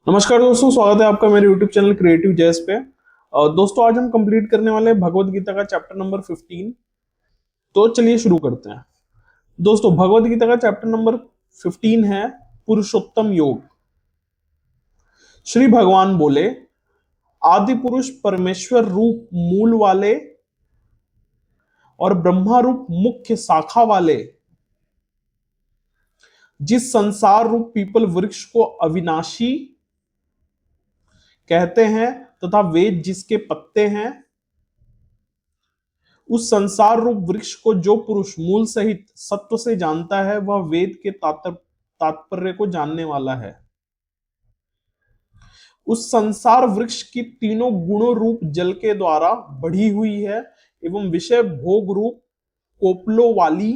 नमस्कार दोस्तों, स्वागत है आपका मेरे YouTube चैनल क्रिएटिव जैस पे। दोस्तों, आज हम कंप्लीट करने वाले हैं भगवत गीता का चैप्टर नंबर 15। तो चलिए शुरू करते हैं। दोस्तों, भगवत गीता का चैप्टर नंबर 15 है पुरुषोत्तम योग। श्री भगवान बोले, आदि पुरुष परमेश्वर रूप मूल वाले और ब्रह्मा रूप मुख्य शाखा वाले, जिस संसार रूप पीपल वृक्ष को अविनाशी कहते हैं तथा वेद जिसके पत्ते हैं, उस संसार रूप वृक्ष को जो पुरुष मूल सहित सत्व से जानता है वह वेद के तात्पर्य को जानने वाला है। उस संसार वृक्ष की तीनों गुणों रूप जल के द्वारा बढ़ी हुई है एवं विषय भोग रूप कोपलों वाली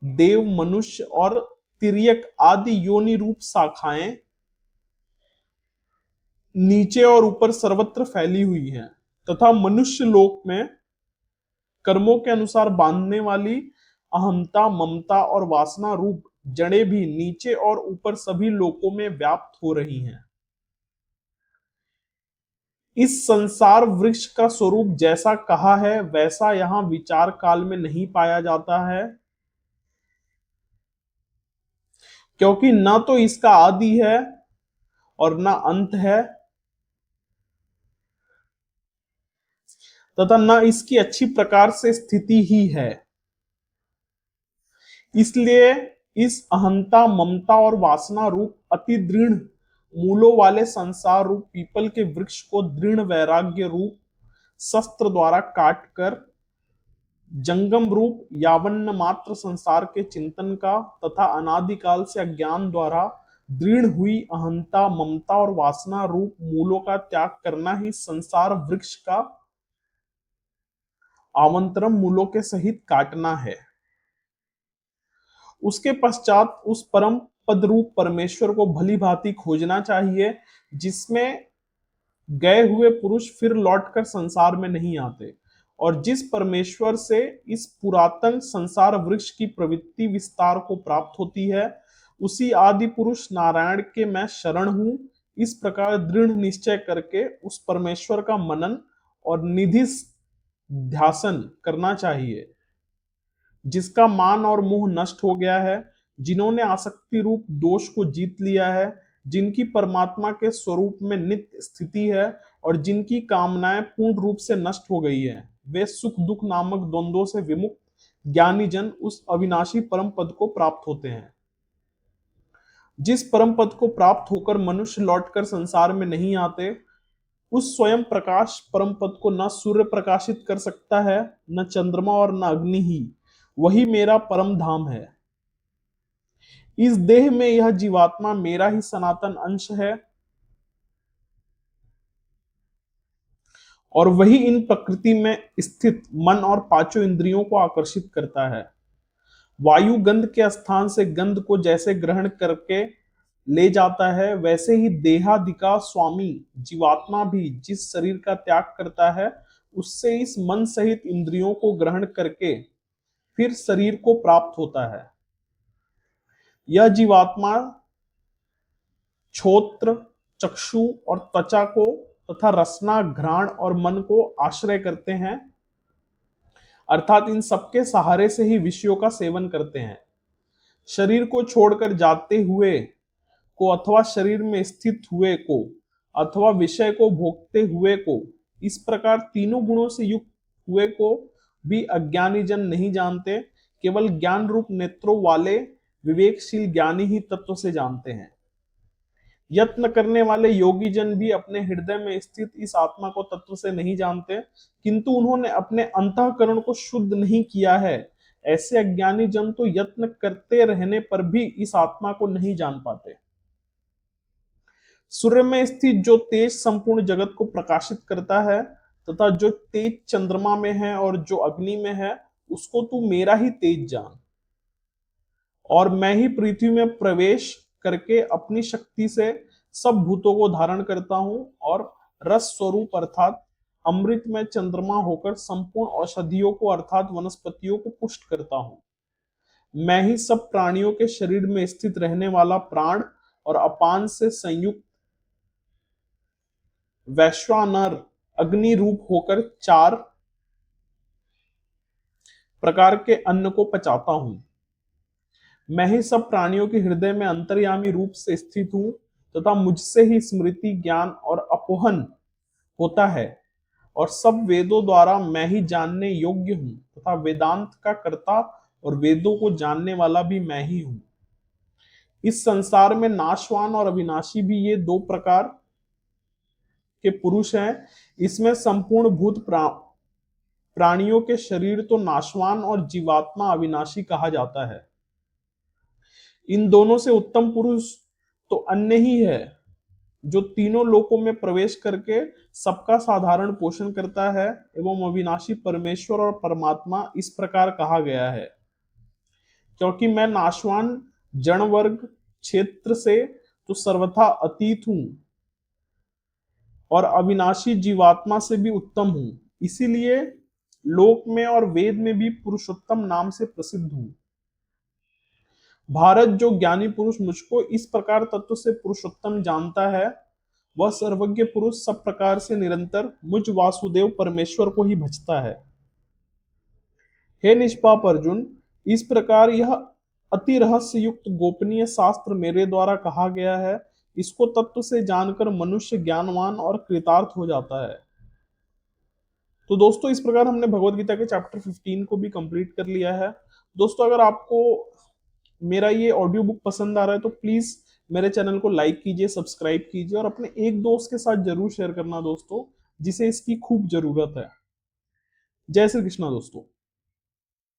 देव, मनुष्य और तिर्यक आदि योनि रूप शाखाएं नीचे और ऊपर सर्वत्र फैली हुई हैं तथा मनुष्य लोक में कर्मों के अनुसार बांधने वाली अहंता, ममता और वासना रूप जड़ें भी नीचे और ऊपर सभी लोकों में व्याप्त हो रही हैं। इस संसार वृक्ष का स्वरूप जैसा कहा है वैसा यहां विचार काल में नहीं पाया जाता है, क्योंकि न तो इसका आदि है और न अंत है तथा न इसकी अच्छी प्रकार से स्थिति ही है। इसलिए इस अहंता, ममता और वासना रूप अति दृढ़ मूलों वाले संसार रूप पीपल के वृक्ष को दृढ़ वैराग्य रूप शस्त्र द्वारा काट कर जंगम रूप यावन्न मात्र संसार के चिंतन का तथा अनादिकाल से अज्ञान द्वारा दृढ़ हुई अहंता, ममता और वासना रूप मूलों का त्याग करना ही संसार वृक्ष का आवंतरम मूलों के सहित काटना है। उसके पश्चात उस परम पद रूप परमेश्वर को भली भांति खोजना चाहिए, जिसमें गए हुए पुरुष फिर लौटकर संसार में नहीं आते और जिस परमेश्वर से इस पुरातन संसार वृक्ष की प्रवृत्ति विस्तार को प्राप्त होती है, उसी आदि पुरुष नारायण के मैं शरण हूं। इस प्रकार दृढ़ निश्चय करके उस परमेश्वर का मनन और निधि ध्यासन करना चाहिए, जिसका मान और मोह नष्ट हो गया है, जिन्होंने आसक्ति रूप दोष को जीत लिया है, जिनकी परमात्मा के स्वरूप में नित्य स्थिति है और जिनकी कामनाएं पूर्ण रूप से नष्ट हो गई है, वे सुख दुख नामक द्वंद्वों से विमुक्त ज्ञानी जन उस अविनाशी परम पद को प्राप्त होते हैं। जिस परम पद को प्राप्त होकर मनुष्य लौटकर संसार में नहीं आते, उस स्वयं प्रकाश परम पद को न सूर्य प्रकाशित कर सकता है, न चंद्रमा और न अग्नि ही। वही मेरा परम धाम है। इस देह में यह जीवात्मा मेरा ही सनातन अंश है और वही इन प्रकृति में स्थित मन और पांचों इंद्रियों को आकर्षित करता है। वायु गंध के स्थान से गंध को जैसे ग्रहण करके ले जाता है, वैसे ही देहादिका स्वामी जीवात्मा भी जिस शरीर का त्याग करता है, उससे इस मन सहित इंद्रियों को ग्रहण करके फिर शरीर को प्राप्त होता है। यह जीवात्मा छोत्र, चक्षु और त्वचा को तथा रसना, घ्राण और मन को आश्रय करते हैं, अर्थात इन सबके सहारे से ही विषयों का सेवन करते हैं। शरीर को छोड़कर जाते हुए को अथवा शरीर में स्थित हुए को अथवा विषय को भोगते हुए को, इस प्रकार तीनों गुणों से युक्त हुए को भी अज्ञानी जन नहीं जानते। केवल ज्ञान रूप नेत्रों वाले विवेकशील ज्ञानी ही तत्व से जानते हैं। यत्न करने वाले योगी जन भी अपने हृदय में स्थित इस आत्मा को तत्व से नहीं जानते, किंतु उन्होंने अपने अंतःकरण को शुद्ध नहीं किया है। ऐसे अज्ञानी जन तो यत्न करते रहने पर भी इस आत्मा को नहीं जान पाते। सूर्य में स्थित जो तेज संपूर्ण जगत को प्रकाशित करता है तथा जो तेज चंद्रमा में है और जो अग्नि में है, उसको तू मेरा ही तेज जान। और मैं ही पृथ्वी में प्रवेश करके अपनी शक्ति से सब भूतों को धारण करता हूं और रस स्वरूप अर्थात अमृत में चंद्रमा होकर संपूर्ण औषधियों को अर्थात वनस्पतियों को पुष्ट करता हूं। मैं ही सब प्राणियों के शरीर में स्थित रहने वाला प्राण और अपान से संयुक्त वैश्वानर अग्नि रूप होकर 4 प्रकार के अन्न को पचाता हूं। मैं ही सब प्राणियों के हृदय में अंतर्यामी रूप से स्थित हूं तथा मुझसे ही स्मृति, ज्ञान और अपोहन होता है, और सब वेदों द्वारा मैं ही जानने योग्य हूं तथा वेदांत का कर्ता और वेदों को जानने वाला भी मैं ही हूं। इस संसार में नाशवान और अविनाशी भी ये 2 प्रकार के पुरुष हैं। इसमें संपूर्ण भूत प्राणियों के शरीर तो नाशवान और जीवात्मा अविनाशी कहा जाता है। इन दोनों से उत्तम पुरुष तो अन्य ही है, जो तीनों लोकों में प्रवेश करके सबका साधारण पोषण करता है, एवं अविनाशी परमेश्वर और परमात्मा इस प्रकार कहा गया है। क्योंकि मैं नाशवान जन वर्ग क्षेत्र से तो सर्वथा अतीत हूं और अविनाशी जीवात्मा से भी उत्तम हूं, इसीलिए लोक में और वेद में भी पुरुषोत्तम नाम से प्रसिद्ध हूं। भारत जो ज्ञानी पुरुष मुझको इस प्रकार तत्व से पुरुषोत्तम जानता है, वह सर्वज्ञ पुरुष सब प्रकार से निरंतर मुझ वासुदेव परमेश्वर को ही भजता है। हे निष्पाप अर्जुन, इस प्रकार यह अति रहस्य युक्त गोपनीय शास्त्र मेरे द्वारा कहा गया है। इसको तत्व से जानकर मनुष्य ज्ञानवान और कृतार्थ हो जाता है। तो दोस्तों, इस प्रकार हमने भगवत गीता के चैप्टर 15 को भी कंप्लीट कर लिया है। दोस्तों, अगर आपको मेरा ये ऑडियो बुक पसंद आ रहा है तो प्लीज मेरे चैनल को लाइक कीजिए, सब्सक्राइब कीजिए और अपने एक दोस्त के साथ जरूर शेयर करना दोस्तों, जिसे इसकी खूब जरूरत है। जय श्री कृष्णा दोस्तों।